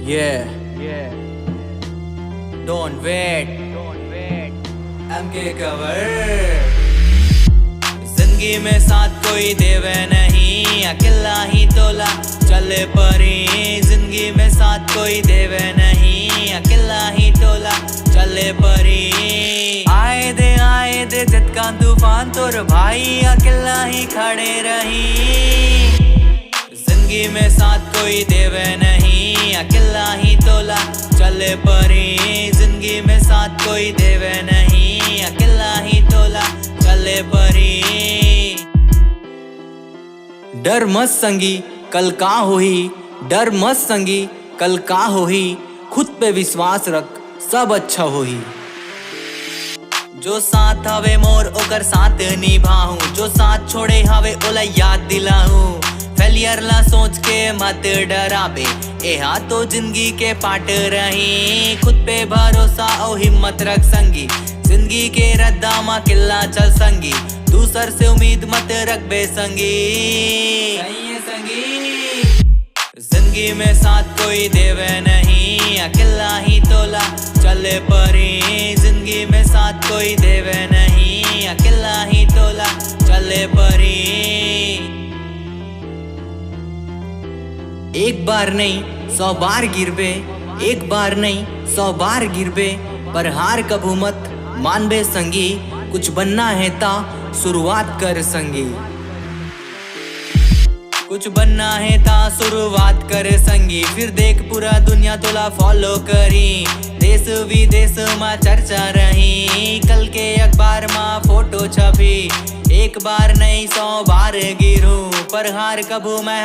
Yeah. Don't wait. MK cover. जिंदगी में साथ कोई देवे नहीं, अकेला ही तोला चले परी। जिंदगी में साथ कोई देवे नहीं, अकेला ही तोला चले परी। आए दे झटका तूफान तोर भाई, अकेला ही खड़े रही। जिंदगी में साथ कोई देवे नहीं, अकेला ही तोला चले परी। जिंदगी में साथ कोई देवे नहीं, अकेला ही तोला चले परी। डर मत संगी कल का होही, डर मत संगी कल का होही। खुद पे विश्वास रख सब अच्छा होही। जो साथ हवे मोर ओकर साथ निभाऊं, जो साथ छोड़े हवे ओला याद दिलाऊं। फेलियर ला सोच के मत डराबे, एहा तो जिंदगी के पाट रही। खुद पे भरोसा और हिम्मत रख संगी, जिंदगी के रद्दा मा किल्ला चल संगी। दूसर से उम्मीद मत रख बे संगी। जिंदगी में साथ कोई देवे नहीं, अकेला ही तोला चले परी। जिंदगी में साथ कोई देवे नहीं, अकेला ही तोला चले परी। एक बार नहीं 100 बार गिरबे, एक बार नहीं 100 बार गिरबे। पर हार कबू मत मानबे संगी, कुछ बनना है ता शुरुआत कर संगी। कुछ बनना है ता शुरुआत कर संगी। फिर देख पूरा दुनिया तोला फॉलो करी। देश विदेश में चर्चा रही, कल के अखबार में फोटो छपी। एक बार नहीं 100 बार गिरूं, पर हार कबू मैं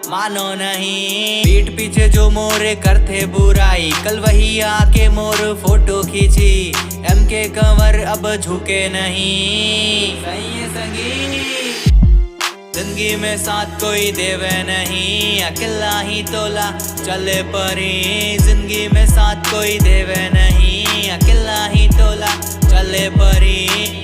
मानो नहीं। पीठ पीछे जो मोरे करते बुराई, कल वही आके मोर फोटो खींची। MK कंवर अब झुके नहीं। सही है संगी। जिंदगी में साथ कोई देवे नहीं, अकेला ही तोला चले परी। जिंदगी में साथ कोई देवे नहीं, अकेला ही तोला चले परी।